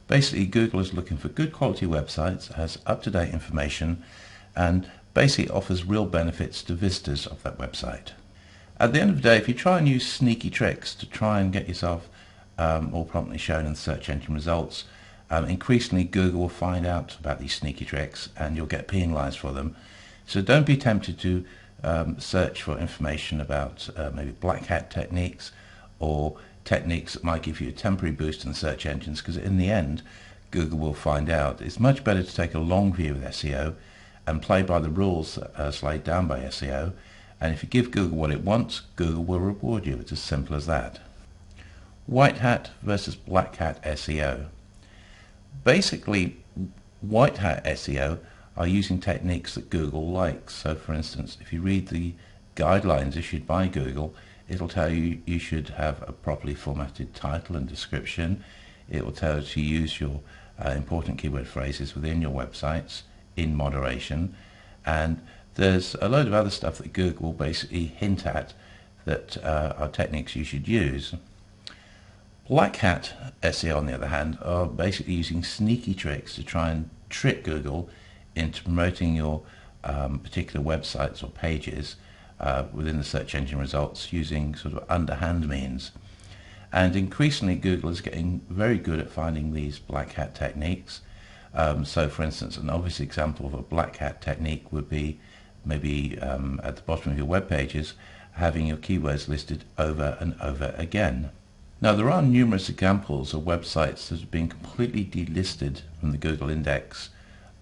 Basically, Google is looking for good quality websites, has up-to-date information, and basically offers real benefits to visitors of that website. At the end of the day, if you try and use sneaky tricks to try and get yourself more prominently shown in the search engine results, increasingly Google will find out about these sneaky tricks and you'll get penalized for them. So don't be tempted to search for information about maybe black hat techniques or techniques that might give you a temporary boost in the search engines, because in the end Google will find out. It's much better to take a long view with SEO and play by the rules as laid down by SEO, and if you give Google what it wants, Google will reward you. It's as simple as that. White hat versus black hat SEO. Basically, white hat SEO are using techniques that Google likes. So for instance, if you read the guidelines issued by Google, it'll tell you you should have a properly formatted title and description. It will tell you to use your important keyword phrases within your websites in moderation, and there's a load of other stuff that Google will basically hint at that are techniques you should use. Black hat SEO, on the other hand, are basically using sneaky tricks to try and trick Google into promoting your particular websites or pages within the search engine results using sort of underhand means. And increasingly Google is getting very good at finding these black hat techniques. So for instance, an obvious example of a black hat technique would be maybe at the bottom of your web pages having your keywords listed over and over again. Now there are numerous examples of websites that have been completely delisted from the Google index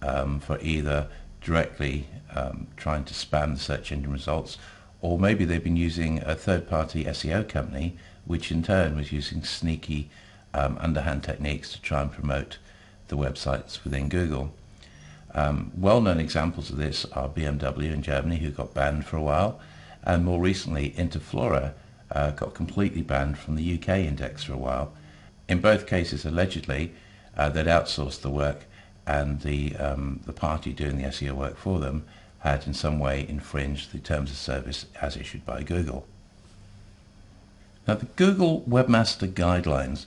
for either directly trying to spam the search engine results, or maybe they've been using a third-party SEO company which in turn was using sneaky underhand techniques to try and promote the websites within Google. Well-known examples of this are BMW in Germany, who got banned for a while, and more recently Interflora got completely banned from the UK index for a while. In both cases, allegedly, they'd outsourced the work, and the party doing the SEO work for them had in some way infringed the terms of service as issued by Google. Now the Google Webmaster Guidelines,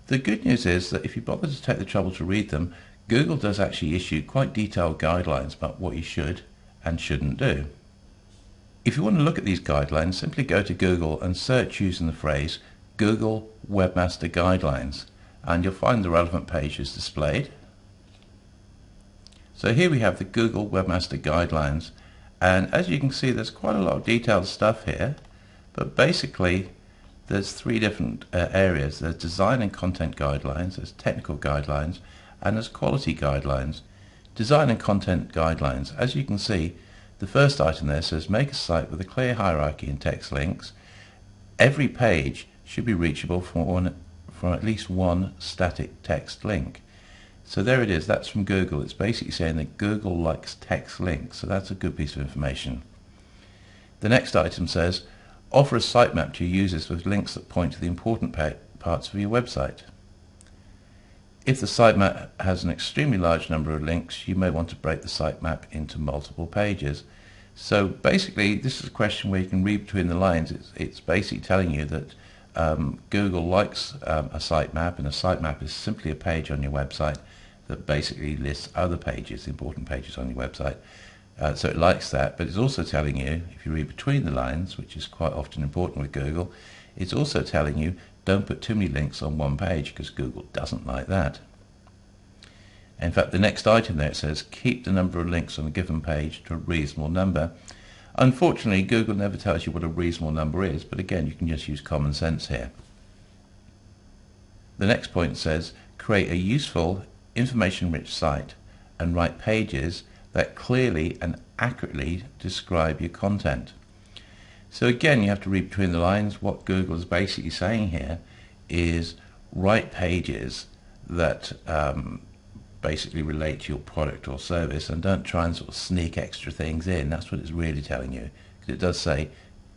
the good news is that if you bother to take the trouble to read them, Google does actually issue quite detailed guidelines about what you should and shouldn't do. If you want to look at these guidelines, simply go to Google and search using the phrase Google Webmaster Guidelines, and you'll find the relevant pages displayed. So here we have the Google Webmaster Guidelines, and as you can see there's quite a lot of detailed stuff here, but basically there's three different areas. There's design and content guidelines, there's technical guidelines, and there's quality guidelines. Design and content guidelines, as you can see, the first item there says make a site with a clear hierarchy and text links. Every page should be reachable from at least one static text link. So there it is, that's from Google. It's basically saying that Google likes text links, so that's a good piece of information. The next item says offer a sitemap to your users with links that point to the important parts of your website. If the sitemap has an extremely large number of links, you may want to break the sitemap into multiple pages. So basically this is a question where you can read between the lines. It's basically telling you that Google likes a sitemap, and a sitemap is simply a page on your website that basically lists other pages, important pages on your website. So it likes that, but it's also telling you, if you read between the lines, which is quite often important with Google, it's also telling you don't put too many links on one page, because Google doesn't like that. In fact, the next item there says keep the number of links on a given page to a reasonable number. Unfortunately, Google never tells you what a reasonable number is, but again, you can just use common sense here. The next point says create a useful, information-rich site and write pages that clearly and accurately describe your content. So again, you have to read between the lines. What Google is basically saying here is write pages that basically relate to your product or service, and don't try and sort of sneak extra things in. That's what it's really telling you, because it does say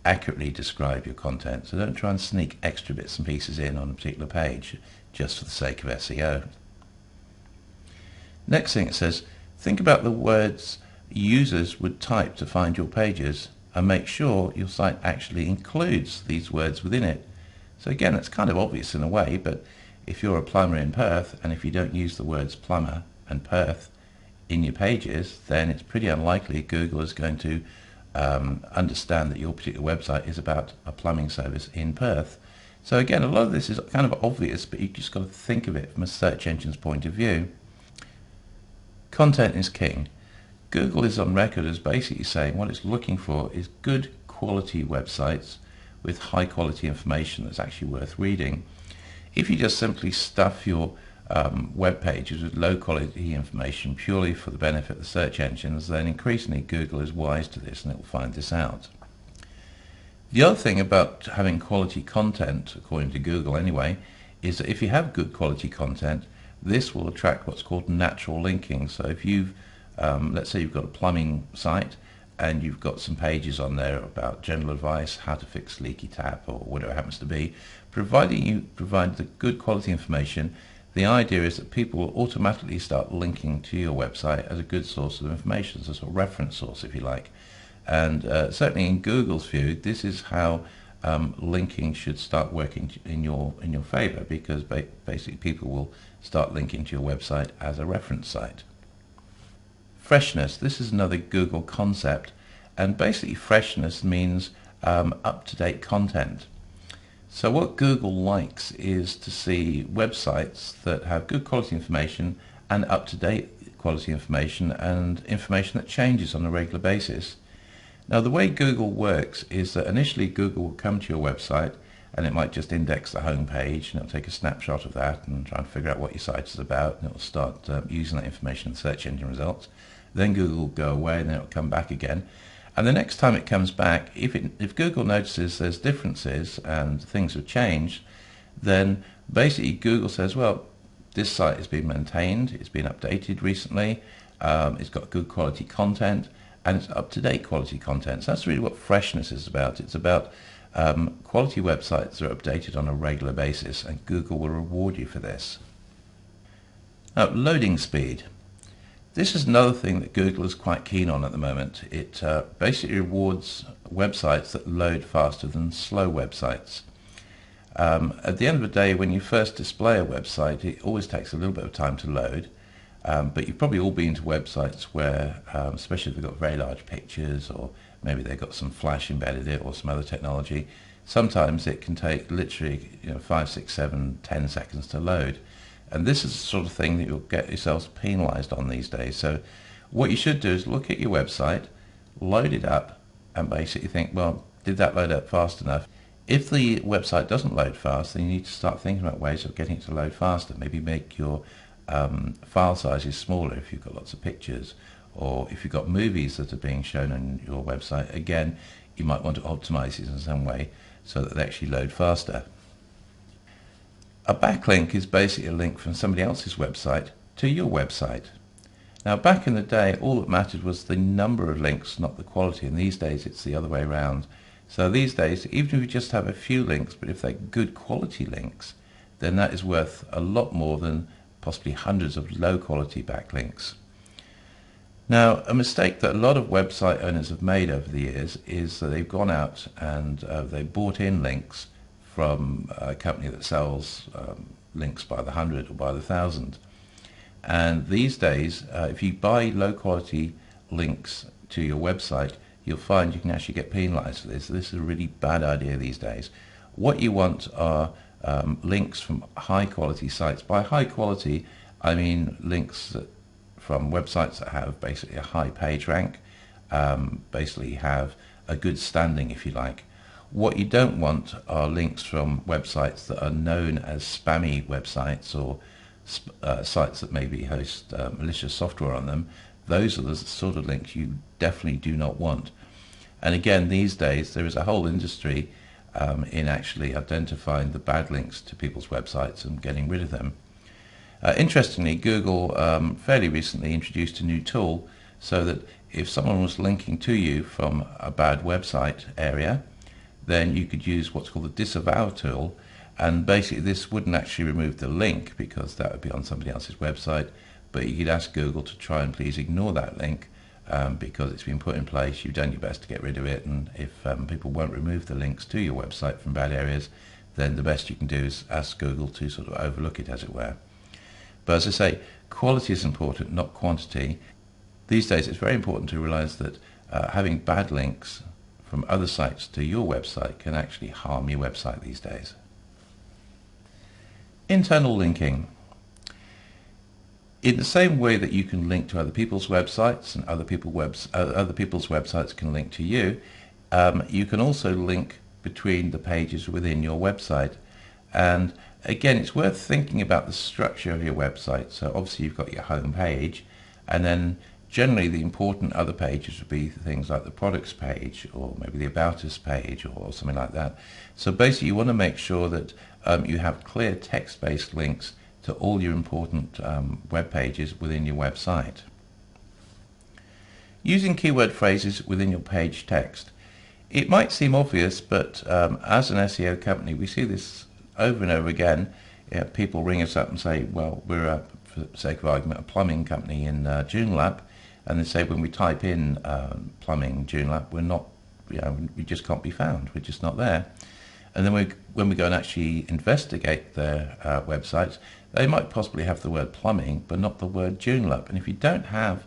accurately describe your content. So don't try and sneak extra bits and pieces in on a particular page just for the sake of SEO. Next thing it says, think about the words users would type to find your pages and make sure your site actually includes these words within it. So again, it's kind of obvious in a way, but if you're a plumber in Perth, and if you don't use the words plumber and Perth in your pages, then it's pretty unlikely Google is going to understand that your particular website is about a plumbing service in Perth. So again, a lot of this is kind of obvious, but you just got to think of it from a search engine's point of view. Content is king. Google is on record as basically saying what it's looking for is good quality websites with high quality information that's actually worth reading. If you just simply stuff your web pages with low quality information purely for the benefit of the search engines, then increasingly Google is wise to this and it will find this out. The other thing about having quality content, according to Google anyway, is that if you have good quality content, this will attract what's called natural linking. So if you've, let's say you've got a plumbing site and you've got some pages on there about general advice, how to fix leaky tap or whatever it happens to be, providing you provide the good quality information, the idea is that people will automatically start linking to your website as a good source of information, as a sort of reference source if you like. And certainly in Google's view, this is how linking should start working in your favor, because basically people will start linking to your website as a reference site. Freshness, this is another Google concept, and basically freshness means up-to-date content. So what Google likes is to see websites that have good quality information and up-to-date quality information and information that changes on a regular basis. Now the way Google works is that initially Google will come to your website and it might just index the home page, and it'll take a snapshot of that and try and figure out what your site is about, and it'll start using that information in search engine results. Then Google will go away and then it'll come back again. And the next time it comes back, if Google notices there's differences and things have changed, then basically Google says, well, this site has been maintained, it's been updated recently, it's got good quality content, and it's up-to-date quality content. So that's really what freshness is about. It's about quality websites that are updated on a regular basis, and Google will reward you for this. Now, loading speed. This is another thing that Google is quite keen on at the moment. It basically rewards websites that load faster than slow websites. At the end of the day, when you first display a website, it always takes a little bit of time to load. But you've probably all been to websites where, especially if they've got very large pictures, or maybe they've got some flash embedded in it or some other technology, sometimes it can take literally 5, 6, 7, 10 seconds to load. And this is the sort of thing that you'll get yourselves penalized on these days. So what you should do is look at your website, load it up, and basically think, well, did that load up fast enough? If the website doesn't load fast, then you need to start thinking about ways of getting it to load faster. Maybe make your file sizes smaller if you've got lots of pictures, or if you've got movies that are being shown on your website. Again, you might want to optimize it in some way so that they actually load faster. A backlink is basically a link from somebody else's website to your website. Now, back in the day, all that mattered was the number of links, not the quality, and these days it's the other way around. So these days, even if you just have a few links, but if they're good quality links, then that is worth a lot more than possibly hundreds of low quality backlinks. Now, a mistake that a lot of website owners have made over the years is that they've gone out and they bought in links from a company that sells links by the 100 or by the 1,000. And these days, if you buy low quality links to your website, you'll find you can actually get penalized for this. This is a really bad idea these days. What you want are links from high quality sites. By high quality, I mean links from websites that have basically a high page rank, basically have a good standing, if you like. What you don't want are links from websites that are known as spammy websites, or sites that maybe host malicious software on them. Those are the sort of links you definitely do not want. And again, these days there is a whole industry in actually identifying the bad links to people's websites and getting rid of them. Interestingly, Google fairly recently introduced a new tool so that if someone was linking to you from a bad website area, then you could use what's called the disavow tool, and basically this wouldn't actually remove the link because that would be on somebody else's website, but you could ask Google to try and please ignore that link because it's been put in place, you've done your best to get rid of it, and if people won't remove the links to your website from bad areas, then the best you can do is ask Google to sort of overlook it, as it were. But as I say, quality is important, not quantity. These days it's very important to realize that having bad links from other sites to your website can actually harm your website these days. Internal linking. In the same way that you can link to other people's websites and other people's websites can link to you, you can also link between the pages within your website. And again, it's worth thinking about the structure of your website. So obviously you've got your home page, and then generally the important other pages would be things like the products page, or maybe the about us page, or something like that. So basically you want to make sure that you have clear text-based links to all your important web pages within your website. Using keyword phrases within your page text. It might seem obvious, but as an SEO company, we see this over and over again. People ring us up and say, well, we're, for the sake of argument, a plumbing company in Joondalup, and they say when we type in plumbing Joondalup, we're not, we just can't be found. We're just not there. And then when we go and actually investigate their websites, they might possibly have the word plumbing, but not the word Joondalup. And if you don't have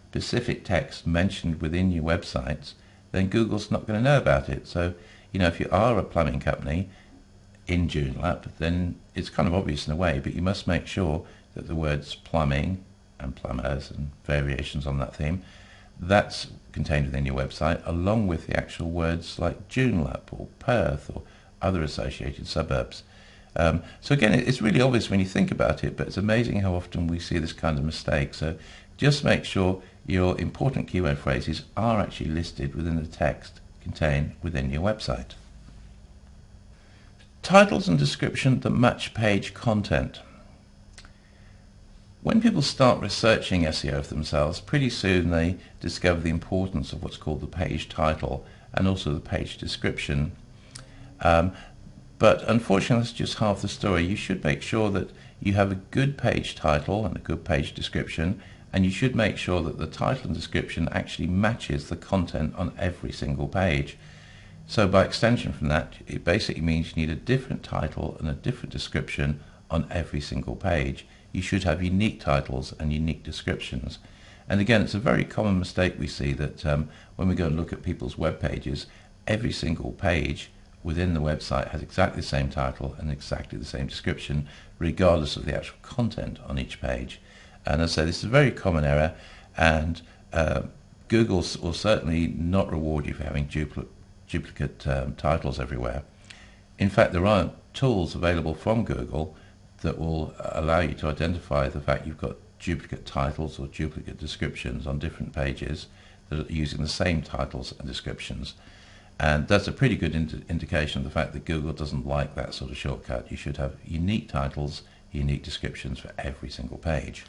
specific text mentioned within your websites, then Google's not going to know about it. So, if you are a plumbing company in Joondalup, then it's kind of obvious in a way, but you must make sure that the words plumbing and plumbers and variations on that theme, that's contained within your website, along with the actual words like Joondalup or Perth or other associated suburbs. So again, it's really obvious when you think about it, but it's amazing how often we see this kind of mistake. So just make sure your important keyword phrases are actually listed within the text contained within your website. Titles and description that match page content. When people start researching SEO for themselves, pretty soon they discover the importance of what's called the page title and also the page description. But unfortunately, that's just half the story. You should make sure that you have a good page title and a good page description, and you should make sure that the title and description actually matches the content on every single page. So by extension from that, it basically means you need a different title and a different description on every single page. You should have unique titles and unique descriptions. And again, it's a very common mistake we see that when we go and look at people's web pages, every single page within the website has exactly the same title and exactly the same description, regardless of the actual content on each page. And as I say, this is a very common error, and Google will certainly not reward you for having duplicate titles everywhere. In fact, there are tools available from Google that will allow you to identify the fact you've got duplicate titles or duplicate descriptions on different pages that are using the same titles and descriptions. And that's a pretty good indication of the fact that Google doesn't like that sort of shortcut. You should have unique titles, unique descriptions for every single page.